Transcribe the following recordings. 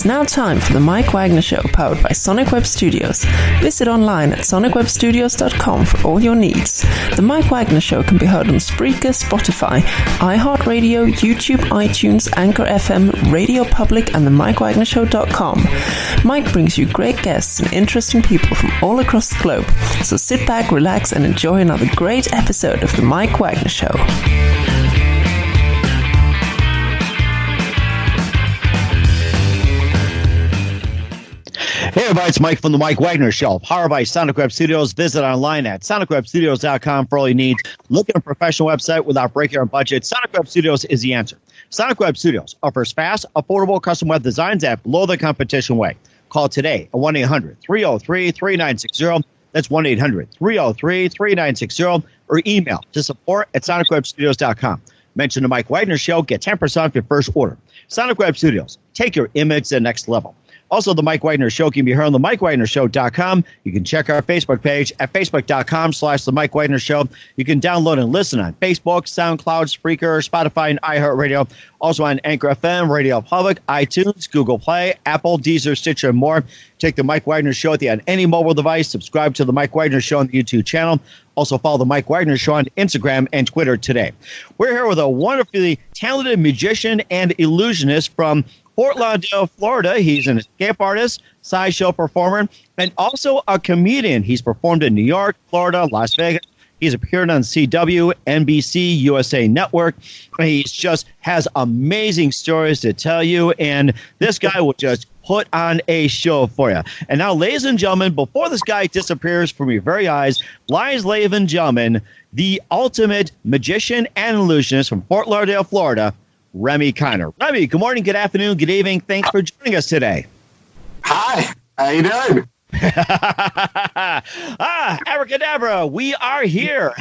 now time for the Mike Wagner Show, powered by Sonic Web Studios. Visit online at sonicwebstudios.com for all your needs. The Mike Wagner Show can be heard on Spreaker, Spotify, iHeartRadio, YouTube, iTunes, Anchor FM, Radio Public, and the MikeWagnerShow.com. Mike brings you great guests and interesting people from all across the globe. So sit back, relax, and enjoy another great episode of the Mike Wagner Show. Hey everybody, it's Mike from the Mike Wagner Show, powered by Sonic Web Studios. Visit online at sonicwebstudios.com for all you need. Look at a professional website without breaking your budget. Sonic Web Studios is the answer. Sonic Web Studios offers fast, affordable custom web designs at below the competition way. Call today at 1-800-303-3960. That's 1-800-303-3960. Or email to support@sonicwebstudios.com. Mention the Mike Wagner Show. Get 10% off your first order. Sonic Web Studios. Take your image to the next level. Also, the Mike Wagner Show can be heard on the MikeWagnerShow.com. You can check our Facebook page at Facebook.com/The Mike Wagner Show. You can download and listen on Facebook, SoundCloud, Spreaker, Spotify, and iHeartRadio. Also on Anchor FM, Radio Public, iTunes, Google Play, Apple, Deezer, Stitcher, and more. Take the Mike Wagner Show on any mobile device. Subscribe to the Mike Wagner Show on the YouTube channel. Also follow the Mike Wagner Show on Instagram and Twitter today. We're here with a wonderfully talented musician and illusionist from Fort Lauderdale, Florida. He's an escape artist, sideshow performer, and also a comedian. He's performed in New York, Florida, Las Vegas. He's appeared on CW, NBC, USA Network. He just has amazing stories to tell you, and this guy will just put on a show for you. And now, ladies and gentlemen, before this guy disappears from your very eyes, lies, ladies and gentlemen, the ultimate magician and illusionist from Fort Lauderdale, Florida, Remy Connor. Remy, good morning, good afternoon, good evening. Thanks for joining us today. Hi, how you doing? Abracadabra, we are here.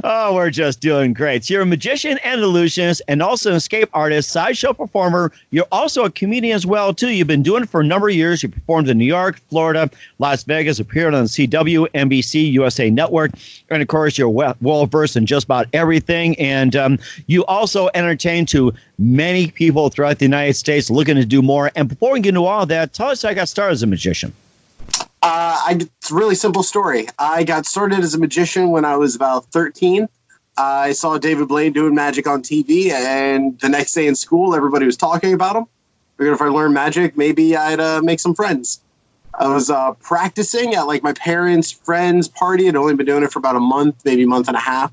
Oh, we're just doing great. So you're a magician and illusionist and also an escape artist, sideshow performer. You're also a comedian as well, too. You've been doing it for a number of years. You performed in New York, Florida, Las Vegas, appeared on CW, NBC, USA Network. And, of course, you're well-versed in just about everything. And you also entertain to many people throughout the United States looking to do more. And before we get into all of that, tell us how you got started as a magician. It's a really simple story. I got started as a magician when I was about 13. I saw David Blaine doing magic on TV, and the next day in school, everybody was talking about him. Figured if I learned magic, maybe I'd make some friends. I was practicing at like my parents' friends' party. I'd only been doing it for about a month, maybe a month and a half.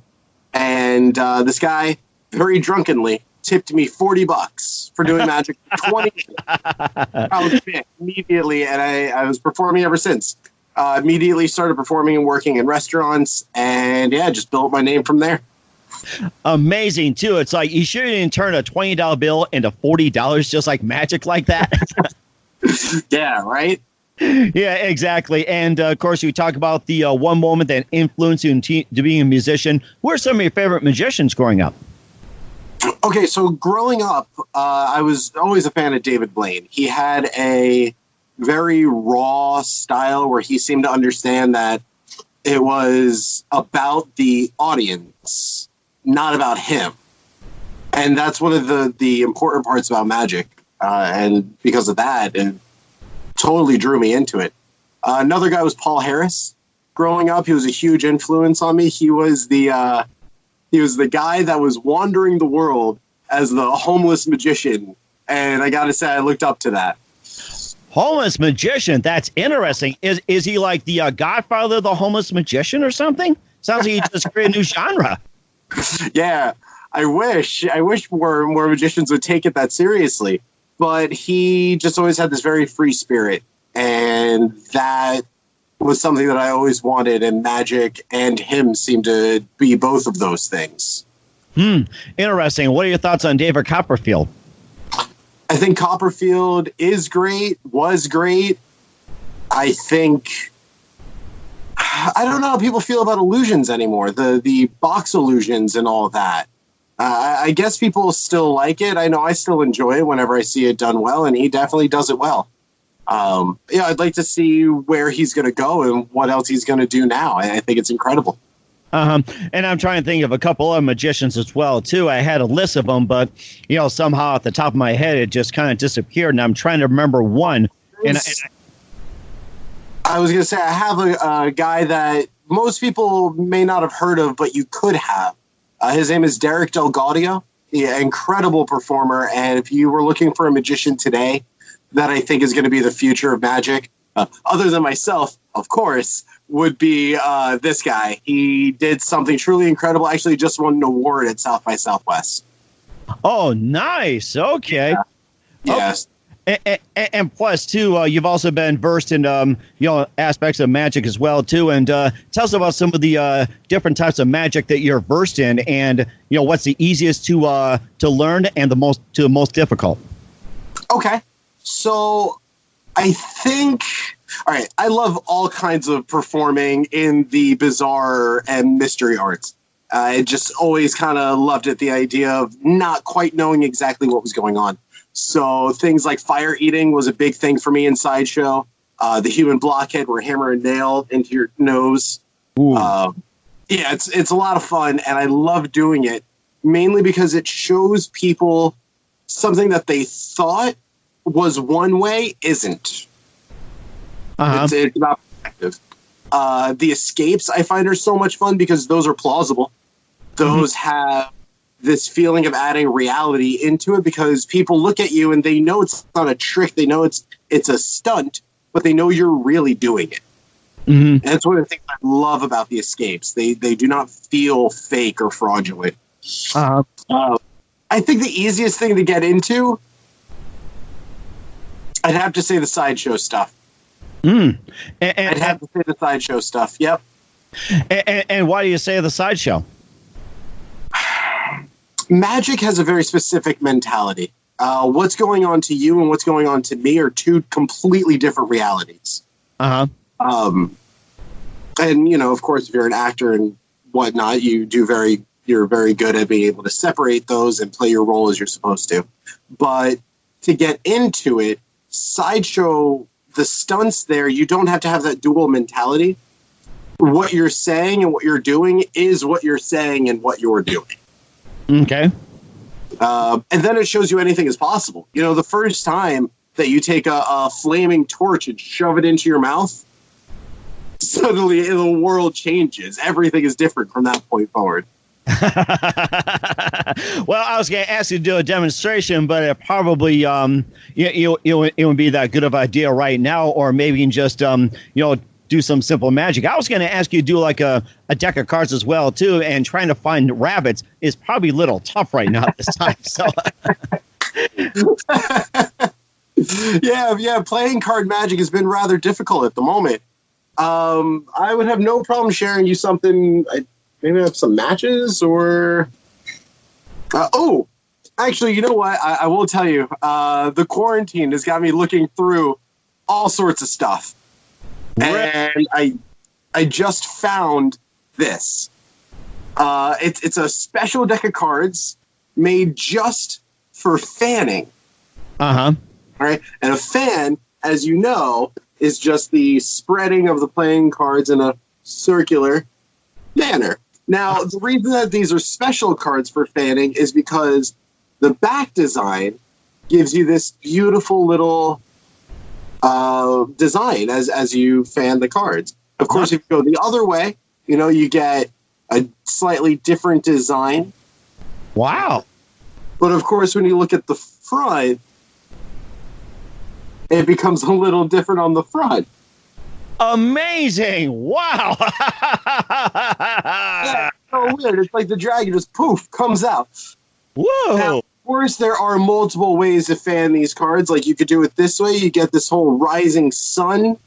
And this guy, very drunkenly, tipped me $40 for doing magic for 20 years. I was bit immediately, and I was performing ever since. Immediately started performing and working in restaurants, and yeah, just built my name from there. Amazing, too. It's like you sure didn't turn a $20 bill into $40 just like magic like that. Yeah, right? Yeah, exactly. And, of course, you talk about the one moment that influenced you to being a musician. Who are some of your favorite musicians growing up? Okay, so growing up, I was always a fan of David Blaine. He had a very raw style where he seemed to understand that it was about the audience, not about him. And that's one of the important parts about magic. And because of that, it totally drew me into it. Another guy was Paul Harris. Growing up, he was a huge influence on me. He was the guy that was wandering the world as the homeless magician. And I got to say, I looked up to that. Homeless magician? That's interesting. Is he like the godfather of the homeless magician or something? Sounds like he just created a new genre. Yeah, I wish more magicians would take it that seriously. But he just always had this very free spirit. And that was something that I always wanted, and magic and him seemed to be both of those things. Interesting. What are your thoughts on David Copperfield? I think Copperfield is great, was great. I don't know how people feel about illusions anymore, the box illusions and all that. I guess people still like it. I know I still enjoy it whenever I see it done well, and he definitely does it well. I'd like to see where he's going to go and what else he's going to do now. I think it's incredible. And I'm trying to think of a couple of magicians as well, too. I had a list of them, but, somehow at the top of my head, it just kind of disappeared. And I'm trying to remember one. I was going to say, I have a guy that most people may not have heard of, but you could have. His name is Derek Del Gaudio. Yeah, incredible performer. And if you were looking for a magician today, that I think is going to be the future of magic, other than myself, of course, would be this guy. He did something truly incredible. Actually, just won an award at South by Southwest. Oh, nice. Okay. Yeah. Yes. And plus, too, you've also been versed in, aspects of magic as well, too. And tell us about some of the different types of magic that you're versed in, and what's the easiest to learn and the most difficult. Okay, so I think, all right, I love all kinds of performing in the bizarre and mystery arts. I just always kind of loved it, the idea of not quite knowing exactly what was going on. So things like fire eating was a big thing for me in Sideshow. The human blockhead where hammer and nail into your nose. It's a lot of fun, and I love doing it, mainly because it shows people something that they thought was one way isn't. It's about perspective. The escapes I find are so much fun because those are plausible. Those have this feeling of adding reality into it because people look at you and they know it's not a trick. They know it's a stunt, but they know you're really doing it. And that's one of the things I love about the escapes. They do not feel fake or fraudulent. I think the easiest thing to get into, I'd have to say the Sideshow stuff. I'd have to say the Sideshow stuff. Yep. And why do you say the Sideshow? Magic has a very specific mentality. What's going on to you and what's going on to me are two completely different realities. And, of course, if you're an actor and whatnot, you're very good at being able to separate those and play your role as you're supposed to. But to get into it, Sideshow, the stunts there, you don't have to have that dual mentality. What you're saying and what you're doing is what you're saying and what you're doing. Okay. And then it shows you anything is possible. The first time that you take a flaming torch and shove it into your mouth, suddenly the world changes. Everything is different from that point forward. Well, I was going to ask you to do a demonstration, but it probably it wouldn't be that good of an idea right now, or maybe you can just do some simple magic. I was going to ask you to do like a deck of cards as well, too, and trying to find rabbits is probably a little tough right now at this time. So, yeah, playing card magic has been rather difficult at the moment. I would have no problem sharing you something. Maybe I have some matches or... actually, you know what? I will tell you. The quarantine has got me looking through all sorts of stuff. And I just found this. It's a special deck of cards made just for fanning. All right. And a fan, as you know, is just the spreading of the playing cards in a circular manner. Now, the reason that these are special cards for fanning is because the back design gives you this beautiful little design as you fan the cards. Of course, if you go the other way, you get a slightly different design. Wow. But of course, when you look at the front, it becomes a little different on the front. Amazing. Wow. Yeah, it's so weird. It's like the dragon just poof comes out. Whoa. Now, of course, there are multiple ways to fan these cards. Like you could do it this way. You get this whole rising sun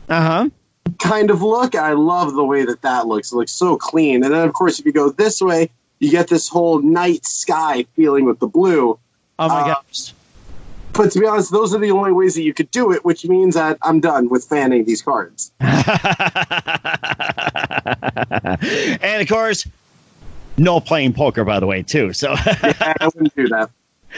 kind of look. I love the way that looks. It looks so clean. And then, of course, if you go this way, you get this whole night sky feeling with the blue. Oh, my gosh. But to be honest, those are the only ways that you could do it, which means that I'm done with fanning these cards. And, of course, no playing poker, by the way, too. So yeah, I wouldn't do that.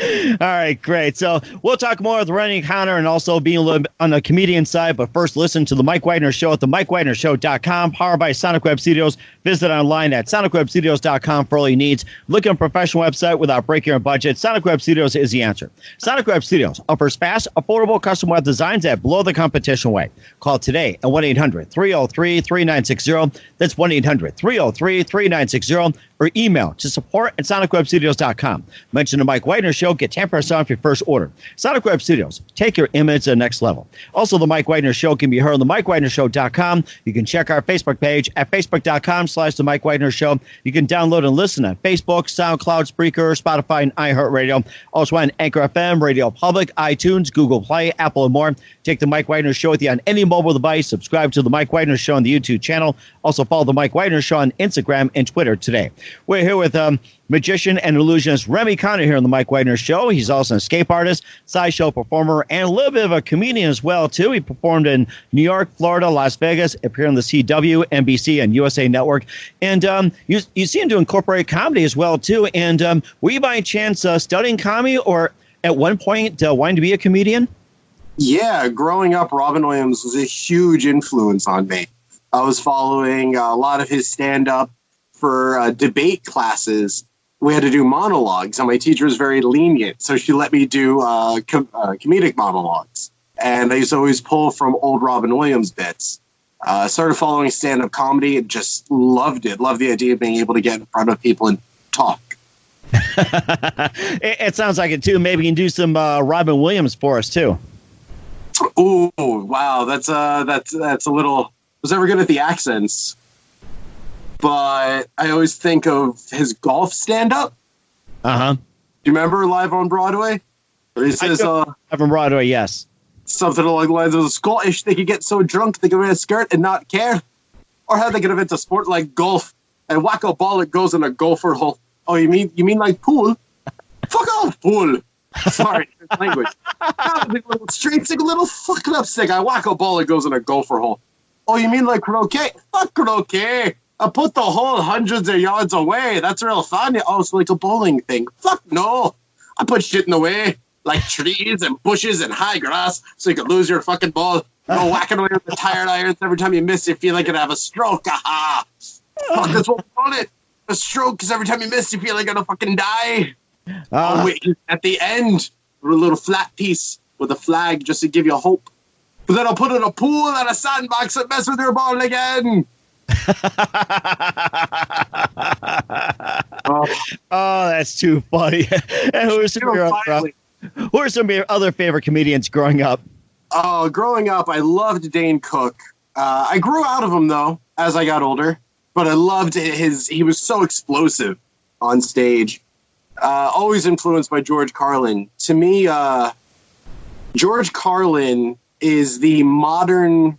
All right, great. So we'll talk more with Remy Connor and also being a little bit on the comedian side. But first, listen to the Mike Wagner Show at the MikeWagnerShow.com, powered by Sonic Web Studios. Visit online at SonicWebStudios.com for all your needs. Look at a professional website without breaking your budget. Sonic Web Studios is the answer. Sonic Web Studios offers fast, affordable custom web designs that blow the competition away. Call today at 1-800-303-3960. That's 1-800-303-3960. Or email to support@sonicwebstudios.com. Mention the Mike Wagner Show. Get 10% off your first order. Sonic Web Studios. Take your image to the next level. Also, the Mike Wagner Show can be heard on the MikeWagnerShow.com. You can check our Facebook page at Facebook.com/The Mike Wagner Show. You can download and listen on Facebook, SoundCloud, Spreaker, Spotify, and iHeartRadio. Also on Anchor FM, Radio Public, iTunes, Google Play, Apple, and more. Take the Mike Wagner Show with you on any mobile device. Subscribe to the Mike Wagner Show on the YouTube channel. Also follow the Mike Wagner Show on Instagram and Twitter today. We're here with magician and illusionist Remy Connor here on the Mike Wagner Show. He's also an escape artist, sideshow performer, and a little bit of a comedian as well, too. He performed in New York, Florida, Las Vegas, appeared on the CW, NBC, and USA Network. And you seem to incorporate comedy as well, too. And were you by any chance studying comedy or at one point wanting to be a comedian? Yeah, growing up, Robin Williams was a huge influence on me. I was following a lot of his stand-up for debate classes. We had to do monologues, and my teacher was very lenient, so she let me do comedic monologues. And I used to always pull from old Robin Williams bits. Started following stand-up comedy and just loved it. Loved the idea of being able to get in front of people and talk. It sounds like it, too. Maybe you can do some Robin Williams for us, too. Oh, wow. That's a little... I was never good at the accents. But I always think of his golf stand-up. Uh-huh. Do you remember Live on Broadway? Where he says, Live on Broadway, yes. Something along the lines of the Scottish, they could get so drunk they could wear a skirt and not care. Or how they could invent a sport like golf and whack a ball that goes in a gopher hole. Oh, you mean like pool? Fuck off, pool. Sorry, language. Straight stick, a little fucking up stick. I whack a ball that goes in a gopher hole. Oh, you mean like croquet? Fuck croquet. I put the hole hundreds of yards away. That's real fun. Oh, it's like a bowling thing. Fuck no. I put shit in the way, like trees and bushes and high grass, so you could lose your fucking ball. Go whacking away with the tired irons. Every time you miss, you feel like you'd have a stroke. Aha. Fuck, that's what we call it. A stroke, because every time you miss, you feel like you're going to fucking die. Oh, wait. At the end, a little flat piece with a flag just to give you hope. But then I'll put in a pool and a sandbox and mess with your ball again. Oh, that's too funny. And who are some of your other favorite comedians growing up? Growing up, I loved Dane Cook. I grew out of him, though, as I got older. But I loved he was so explosive on stage. Always influenced by George Carlin. To me, George Carlin is the modern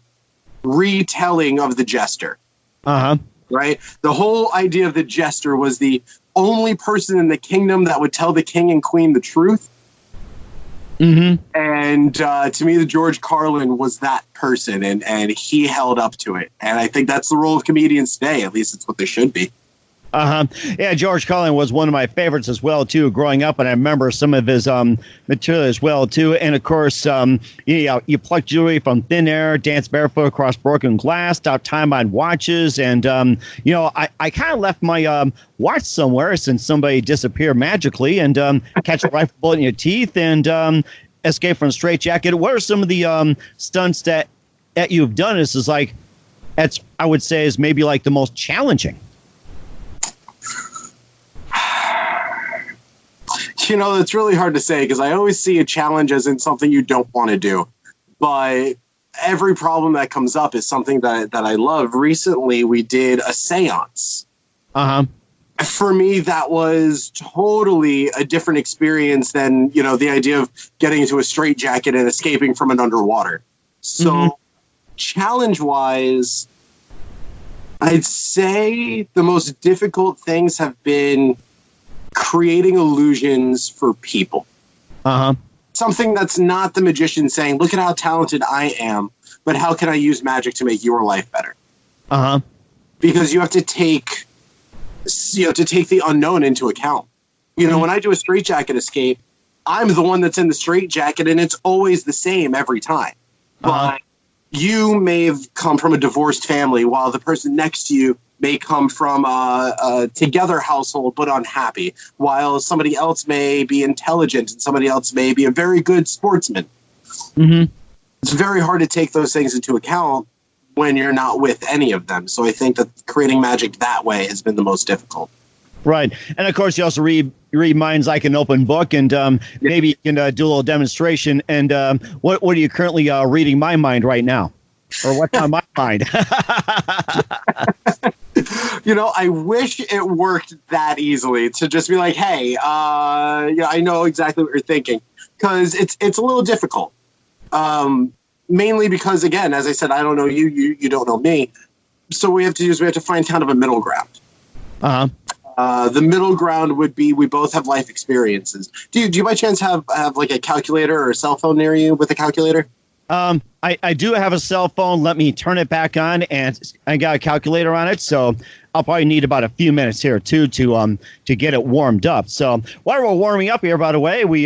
retelling of the Jester. Uh-huh. Right? The whole idea of the Jester was the only person in the kingdom that would tell the king and queen the truth. Mm-hmm. And to me, the George Carlin was that person, and he held up to it. And I think that's the role of comedians today. At least it's what they should be. Uh-huh. Yeah, George Carlin was one of my favorites as well, too, growing up. And I remember some of his material as well, too. And, of course, you pluck jewelry from thin air, dance barefoot across broken glass, stop time on watches. And, I kind of left my watch somewhere since somebody disappeared magically and catch a rifle bullet in your teeth and escape from a straitjacket. What are some of the stunts that you've done? This is like, I would say, is maybe like the most challenging. It's really hard to say because I always see a challenge as in something you don't want to do. But every problem that comes up is something that I love. Recently, we did a seance. Uh-huh. For me, that was totally a different experience than, the idea of getting into a straitjacket and escaping from an underwater. So challenge-wise, I'd say the most difficult things have been creating illusions for people. Uh-huh. Something that's not the magician saying, look at how talented I am, but how can I use magic to make your life better? Uh-huh. Because you have to take the unknown into account. When I do a straitjacket escape, I'm the one that's in the straitjacket, and it's always the same every time. But you may have come from a divorced family, while the person next to you may come from a together household but unhappy, while somebody else may be intelligent and somebody else may be a very good sportsman. Mm-hmm. It's very hard to take those things into account when you're not with any of them. So I think that creating magic that way has been the most difficult. Right. And of course, you also read minds like an open book, and maybe you can do a little demonstration. And what are you currently reading my mind right now? Or what's on my mind? I wish it worked that easily to just be like, hey, I know exactly what you're thinking. Because it's a little difficult. Mainly because, again, as I said, I don't know you don't know me. So we have to find kind of a middle ground. The middle ground would be we both have life experiences. Do you by chance have like a calculator or a cell phone near you with a calculator? I do have a cell phone. Let me turn it back on, and I got a calculator on it. So I'll probably need about a few minutes here too to get it warmed up. So while we're warming up here, by the way, we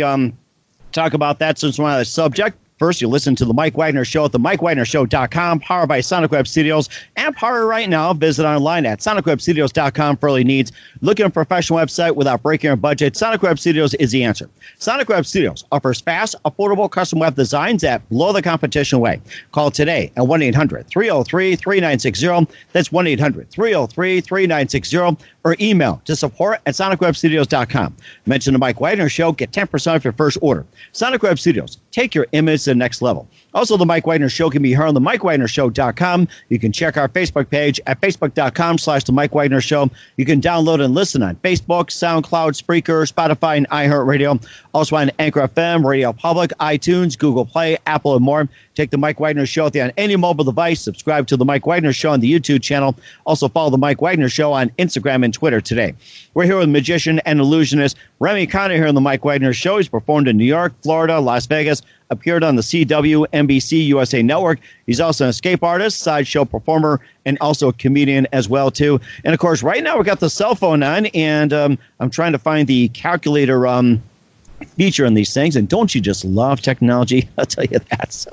talk about that since we're on the subject. First, you listen to The Mike Wagner Show at themikewagnershow.com, powered by Sonic Web Studios, and powered right now. Visit online at sonicwebstudios.com for all your needs. Looking at a professional website without breaking your budget, Sonic Web Studios is the answer. Sonic Web Studios offers fast, affordable custom web designs that blow the competition away. Call today at 1-800-303-3960. That's 1-800-303-3960. Or email to support@sonicwebstudios.com. Mention The Mike Wagner Show. Get 10% off your first order. Sonic Web Studios. Take your image to the next level. Also, The Mike Wagner Show can be heard on themikewagnershow.com. You can check our Facebook page at facebook.com/The Mike Wagner Show. You can download and listen on Facebook, SoundCloud, Spreaker, Spotify, and iHeartRadio. Also on Anchor FM, Radio Public, iTunes, Google Play, Apple, and more. Take The Mike Wagner Show on any mobile device. Subscribe to The Mike Wagner Show on the YouTube channel. Also follow The Mike Wagner Show on Instagram and Twitter today. We're here with magician and illusionist Remy Connor here on The Mike Wagner Show. He's performed in New York, Florida, Las Vegas, appeared on the CW, NBC, USA Network. He's also an escape artist, sideshow performer, and also a comedian as well, too. And, of course, right now we got the cell phone on, and I'm trying to find the calculator feature in these things. And don't you just love technology? I'll tell you that. So.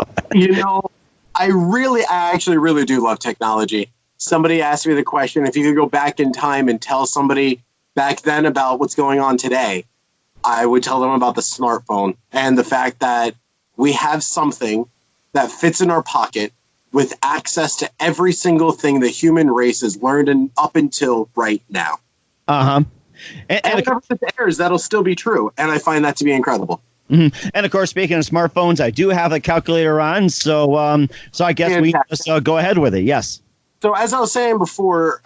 I actually really do love technology. Somebody asked me the question, if you could go back in time and tell somebody back then about what's going on today, I would tell them about the smartphone and the fact that we have something that fits in our pocket with access to every single thing the human race has learned up until right now. Uh-huh. And whenever it airs, that'll still be true. And I find that to be incredible. Mm-hmm. And, of course, speaking of smartphones, I do have a calculator on. So I guess we just go ahead with it. Yes. So as I was saying before,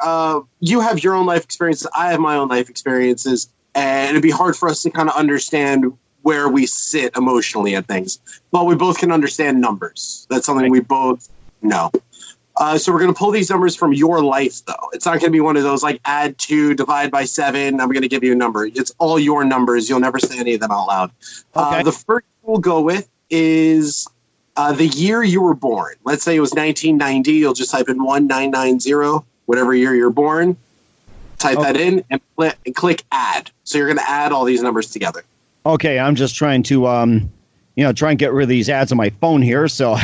you have your own life experiences. I have my own life experiences. And it'd be hard for us to kind of understand where we sit emotionally at things. But we both can understand numbers. That's something we both know. So we're going to pull these numbers from your life, though. It's not going to be one of those like add 2, divide by 7. I'm going to give you a number. It's all your numbers. You'll never say any of them out loud. Okay. The first we'll go with is the year you were born. Let's say it was 1990. You'll just type in 1990, whatever year you're born. Type that in and click add. So you're going to add all these numbers together. Okay, I'm just trying to try and get rid of these ads on my phone here. So,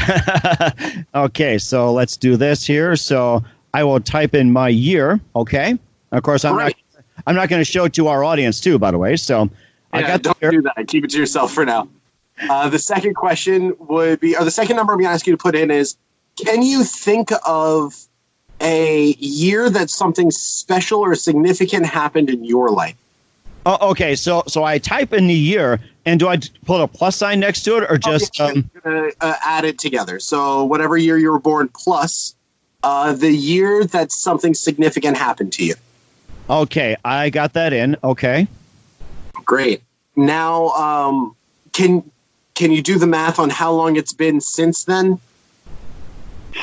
okay, so let's do this here. So I will type in my year. Okay. Of course, I'm not going to show it to our audience too, by the way. So don't do that. Keep it to yourself for now. The second question would be, or the second number I'm going to ask you to put in is, can you think of a year that something special or significant happened in your life? Oh, okay. So I type in the year, and do I put a plus sign next to it, or just add it together? So whatever year you were born plus the year that something significant happened to you. Okay, I got that in. Okay, great. Now, can you do the math on how long it's been since then?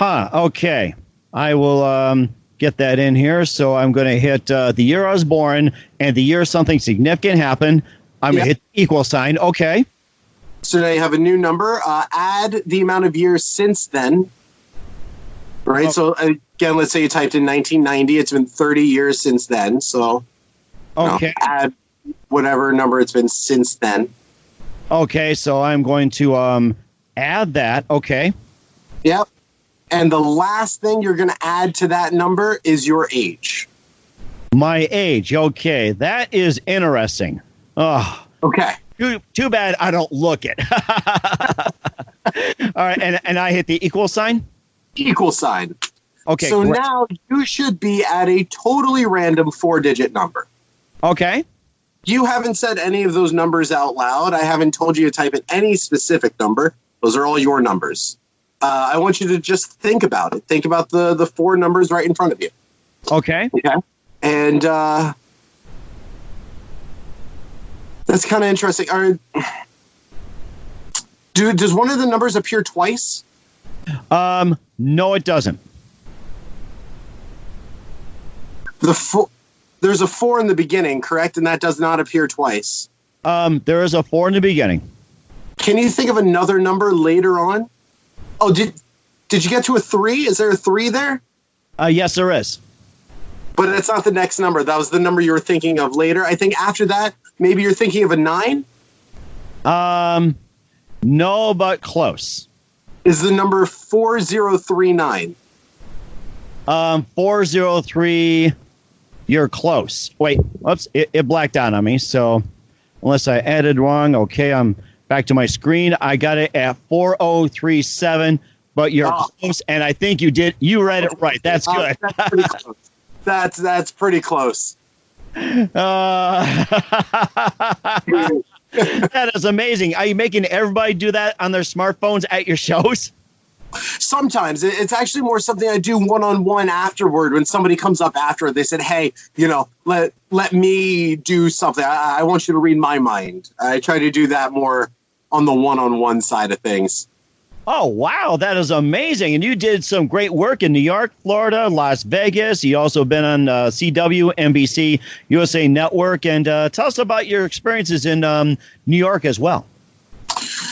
Okay, I will get that in here. So I'm going to hit the year I was born and the year something significant happened. I'm going to hit equal sign. Okay. So now you have a new number. Add the amount of years since then. Right. Oh. So again, let's say you typed in 1990. It's been 30 years since then. So okay. Add whatever number it's been since then. Okay, so I'm going to add that. Okay. Yep. And the last thing you're going to add to that number is your age. My age. Okay, that is interesting. Oh, okay. Too bad I don't look it. All right, and I hit the equal sign? Equal sign. Okay, so great. Now you should be at a totally random 4-digit number. Okay. You haven't said any of those numbers out loud. I haven't told you to type in any specific number. Those are all your numbers. I want you to just think about it. Think about the 4 numbers right in front of you. Okay. Okay. And that's kind of interesting. Does one of the numbers appear twice? No, it doesn't. There's a 4 in the beginning, correct? And that does not appear twice. There is a 4 in the beginning. Can you think of another number later on? Oh, did you get to a 3? Is there a 3 there? Yes, there is. But that's not the next number. That was the number you were thinking of later. I think after that, maybe you're thinking of a 9? No, but close. Is the number 4039? 403. You're close. Wait, oops, it blacked out on me. So unless I added wrong, okay, I'm back to my screen. I got it at 4037, but you're close, and I think you read it right. That's good. That's pretty close. That's pretty close. That is amazing. Are you making everybody do that on their smartphones at your shows? Sometimes it's actually more something I do one-on-one afterward when somebody comes up after. They said, hey, let me do something. I want you to read my mind. I try to do that more on the one-on-one side of things. Oh, wow. That is amazing. And you did some great work in New York, Florida, Las Vegas. You also been on CW, NBC, USA Network. And tell us about your experiences in New York as well.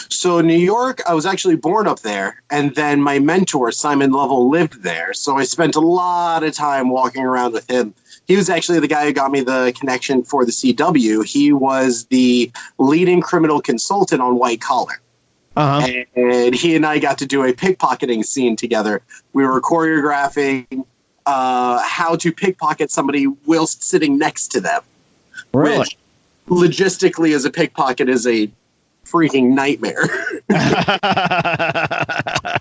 So New York, I was actually born up there. And then my mentor, Simon Lovell, lived there. So I spent a lot of time walking around with him. He was actually the guy who got me the connection for the CW. He was the leading criminal consultant on White Collar. Uh-huh. And he and I got to do a pickpocketing scene together. We were choreographing how to pickpocket somebody whilst sitting next to them. Really? Which, logistically, as a pickpocket, is a freaking nightmare.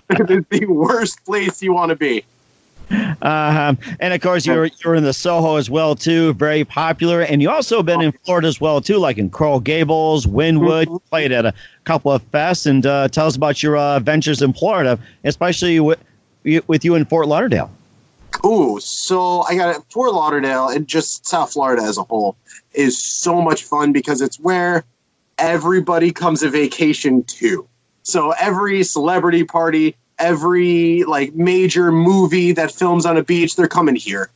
It's the worst place you want to be. And of course, you're in the Soho as well too, very popular. And you also been in Florida as well too, like in Coral Gables, Wynwood. You played at a couple of fests, and tell us about your ventures in Florida, especially with you in Fort Lauderdale. Ooh, so I got it. Fort Lauderdale and just South Florida as a whole is so much fun because it's where everybody comes a vacation to. So every celebrity party, every major movie that films on a beach, they're coming here.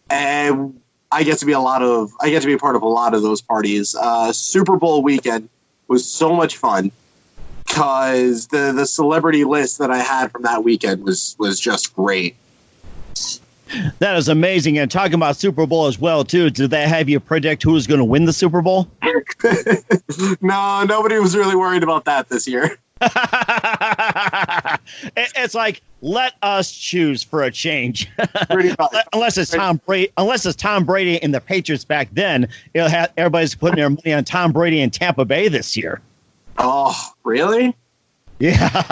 And I get to be a part of a lot of those parties. Super Bowl weekend was so much fun because the celebrity list that I had from that weekend was just great. That is amazing. And talking about Super Bowl as well, too, did they have you predict who's going to win the Super Bowl? No, nobody was really worried about that this year. It's like, let us choose for a change. Unless it's Tom Brady and the Patriots back then, everybody's putting their money on Tom Brady in Tampa Bay this year. Oh, really? Yeah.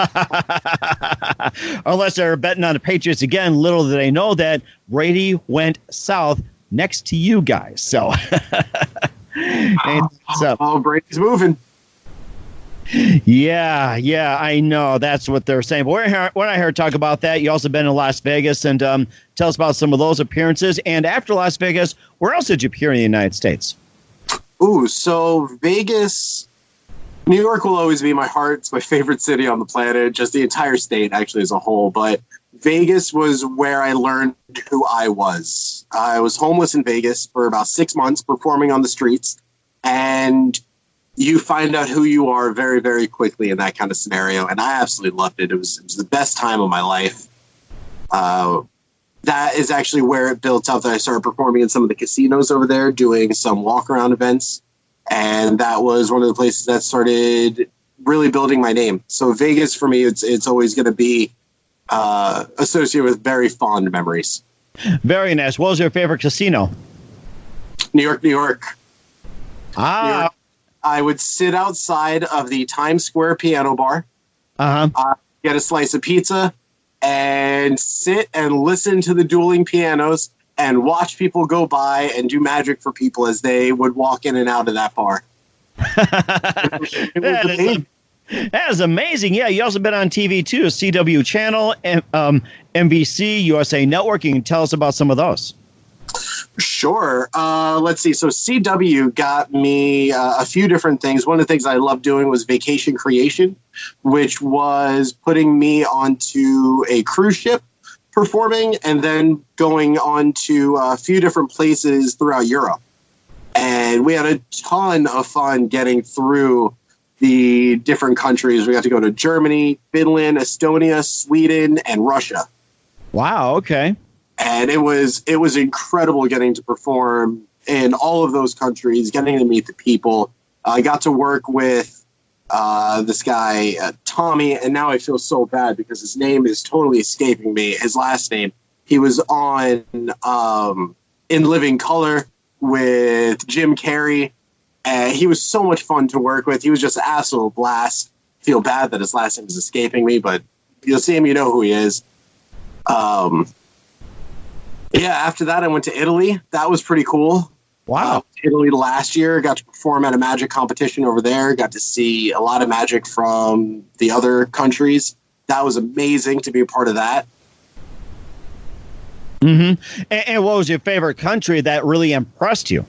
Unless they're betting on the Patriots again, little do they know that Brady went south next to you guys. So, Brady's moving. Yeah, I know. That's what they're saying. But when I heard talk about that, you also been in Las Vegas, and tell us about some of those appearances. And after Las Vegas, where else did you appear in the United States? Ooh, so Vegas, New York will always be my heart. It's my favorite city on the planet, just the entire state actually as a whole. But Vegas was where I learned who I was. I was homeless in Vegas for about 6 months performing on the streets, and you find out who you are very, very quickly in that kind of scenario. And I absolutely loved it. It was the best time of my life. That is actually where it built up that I started performing in some of the casinos over there, doing some walk around events. And that was one of the places that started really building my name. So Vegas for me, it's always going to be associated with very fond memories. Very nice. What was your favorite casino? New York, New York. Ah. New York. I would sit outside of the Times Square piano bar, get a slice of pizza, and sit and listen to the dueling pianos and watch people go by and do magic for people as they would walk in and out of that bar. That is amazing. Yeah, you also been on TV too, CW Channel, NBC, USA Network. You can tell us about some of those. Sure. Let's see. So CW got me a few different things. One of the things I loved doing was vacation creation, which was putting me onto a cruise ship performing and then going on to a few different places throughout Europe. And we had a ton of fun getting through the different countries. We got to go to Germany, Finland, Estonia, Sweden, and Russia. Wow. Okay. And it was incredible getting to perform in all of those countries, getting to meet the people. I got to work with this guy, Tommy, and now I feel so bad because his name is totally escaping me, his last name. He was on In Living Color with Jim Carrey. And he was so much fun to work with. He was just an absolute blast. I feel bad that his last name is escaping me, but you'll see him, you know who he is. Yeah, after that, I went to Italy. That was pretty cool. Wow. Italy last year, got to perform at a magic competition over there. Got to see a lot of magic from the other countries. That was amazing to be a part of that. Mm-hmm. And what was your favorite country that really impressed you?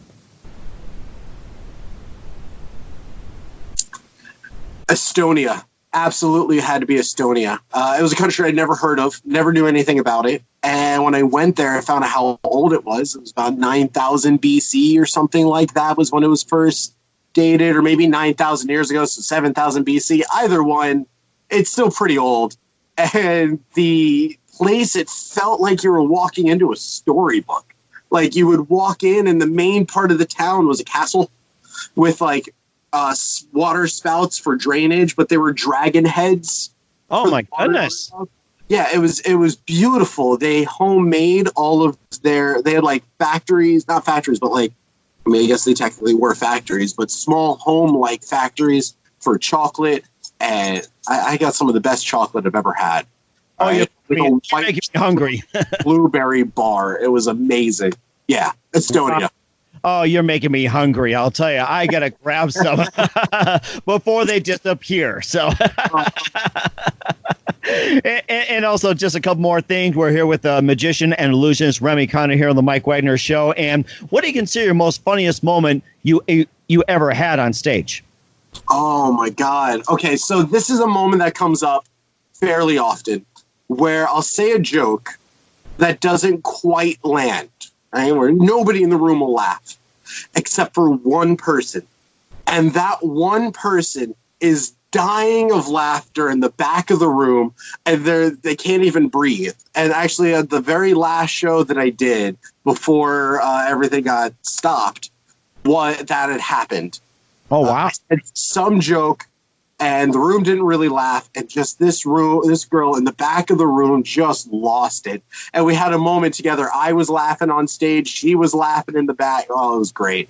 Estonia. Absolutely had to be Estonia. It was a country I'd never heard of, never knew anything about it. And when I went there, I found out how old it was. It was about 9,000 BC or something like that was when it was first dated, or maybe 9,000 years ago, so 7,000 BC. Either one, it's still pretty old. And the place, it felt like you were walking into a storybook. Like you would walk in and the main part of the town was a castle with like water spouts for drainage, but they were dragon heads. Oh my goodness. Yeah, it was beautiful. They homemade all of they had like factories, not factories, but like, I mean, I guess they technically were factories, but small home like factories for chocolate. And I got some of the best chocolate I've ever had. Oh, you're making me hungry. Blueberry bar. It was amazing. Yeah, Estonia. Oh, you're making me hungry. I'll tell you, I got to grab some before they disappear. So, and also just a couple more things. We're here with magician and illusionist Remy Connor here on the Mike Wagner Show. And what do you consider your most funniest moment you ever had on stage? Oh, my God. Okay, so this is a moment that comes up fairly often where I'll say a joke that doesn't quite land. Right, where nobody in the room will laugh except for one person. And that one person is dying of laughter in the back of the room, and they can't even breathe. And actually, at the very last show that I did before everything got stopped, that had happened. Oh, wow. I said some joke, and the room didn't really laugh, and just this girl in the back of the room just lost it. And we had a moment together. I was laughing on stage. She was laughing in the back. Oh, it was great.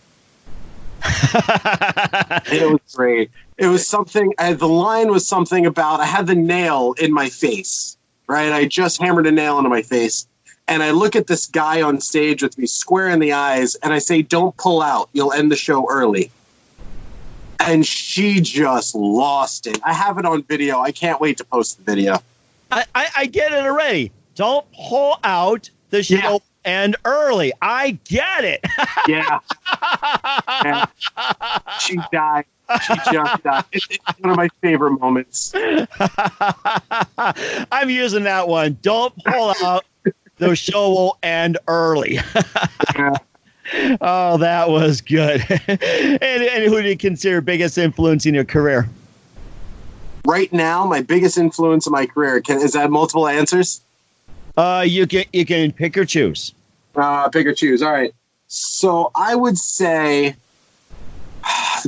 It was great. It was something, the line was something about, I had the nail in my face, right? I just hammered a nail into my face. And I look at this guy on stage with me square in the eyes, and I say, "Don't pull out. You'll end the show early." And she just lost it. I have it on video. I can't wait to post the video. I get it already. Don't pull out the show and early. I get it. Yeah. She died. She just died. It's one of my favorite moments. I'm using that one. Don't pull out. The show will end early. Yeah. Oh, that was good. And who do you consider biggest influence in your career? Right now, my biggest influence in my career. Is that multiple answers? You can pick or choose. Pick or choose. All right. So I would say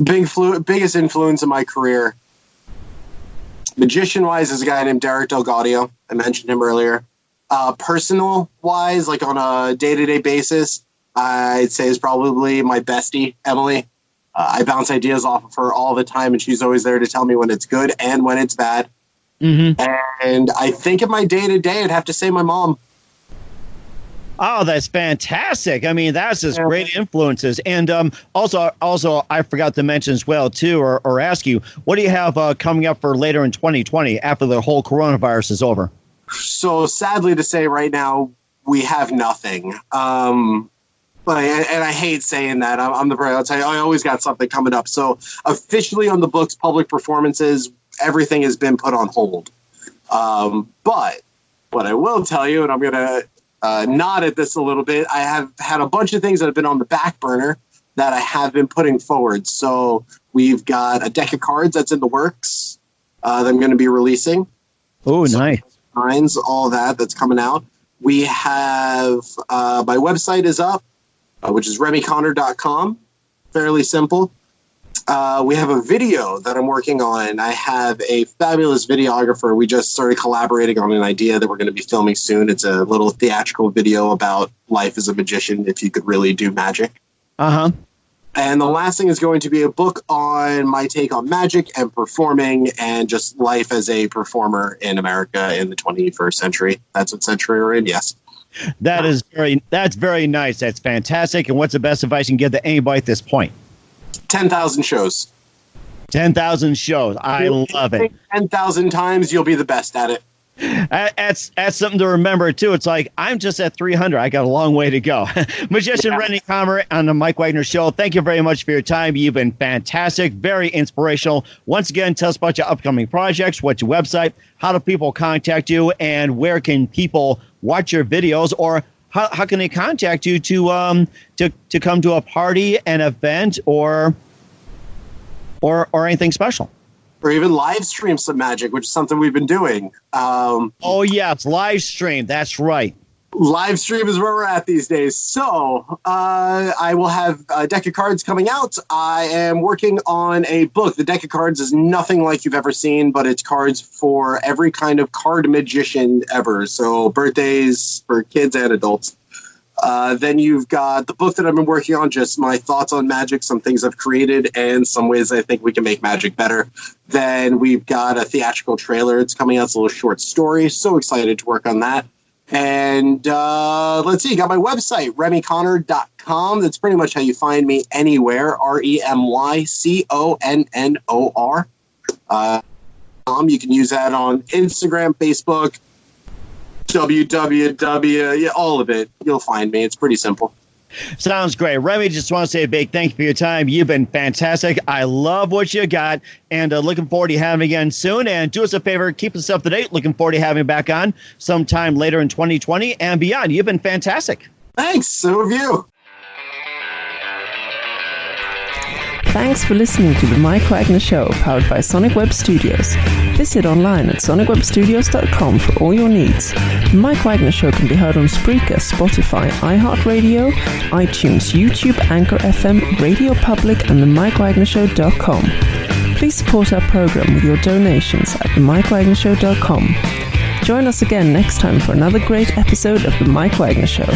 biggest influence in my career Magician-wise, there's a guy named Derek Delgadio. I mentioned him earlier. Personal-wise, like on a day-to-day basis, I'd say is probably my bestie, Emily. I bounce ideas off of her all the time, and she's always there to tell me when it's good and when it's bad. Mm-hmm. And I think in my day-to-day, I'd have to say my mom. Oh, that's fantastic. I mean, that's just great influences. And also, I forgot to mention as well, too, or ask you, what do you have coming up for later in 2020 after the whole coronavirus is over? So sadly to say right now, we have nothing. But I hate saying that. I'm the I'll tell you, I always got something coming up. So officially on the books, public performances, everything has been put on hold. But what I will tell you, and I'm going to nod at this a little bit, I have had a bunch of things that have been on the back burner that I have been putting forward. So we've got a deck of cards that's in the works that I'm going to be releasing. Oh, nice. Signs, all that's coming out. We have my website is up, which is RemyConnor.com. Fairly simple. We have a video that I'm working on. I have a fabulous videographer. We just started collaborating on an idea that we're going to be filming soon. It's a little theatrical video about life as a magician, if you could really do magic. Uh-huh. And the last thing is going to be a book on my take on magic and performing and just life as a performer in America in the 21st century. That's what century we're in, yes. That's very nice. That's fantastic. And what's the best advice you can give to anybody at this point? 10,000 shows. 10,000 shows. I love it. 10,000 times, you'll be the best at it. That's something to remember, too. It's like, I'm just at 300. I got a long way to go. Magician Remy Connor on the Mike Wagner Show. Thank you very much for your time. You've been fantastic, very inspirational. Once again, tell us about your upcoming projects, what's your website, how do people contact you, and where can people watch your videos, or how can they contact you to come to a party, an event, or anything special? Or even live stream some magic, which is something we've been doing. Oh, yeah, it's live stream. That's right. Live stream is where we're at these days. So I will have a deck of cards coming out. I am working on a book. The deck of cards is nothing like you've ever seen, but it's cards for every kind of card magician ever. So birthdays for kids and adults. Then you've got the book that I've been working on, just my thoughts on magic, some things I've created, and some ways I think we can make magic better. Then we've got a theatrical trailer. It's coming out. It's a little short story. So excited to work on that. And let's see, got my website, RemyConnor.com. That's pretty much how you find me anywhere, RemyConnor. You can use that on Instagram, Facebook, www, all of it. You'll find me. It's pretty simple. Sounds great. Remy, just want to say a big thank you for your time. You've been fantastic. I love what you got, and looking forward to having you again soon. And do us a favor, keep us up to date. Looking forward to having you back on sometime later in 2020 and beyond. You've been fantastic. Thanks. So have you. Thanks for listening to The Mike Wagner Show, powered by Sonic Web Studios. Visit online at sonicwebstudios.com for all your needs. The Mike Wagner Show can be heard on Spreaker, Spotify, iHeartRadio, iTunes, YouTube, Anchor FM, Radio Public, and themikewagnershow.com. Please support our program with your donations at themikewagnershow.com. Join us again next time for another great episode of The Mike Wagner Show.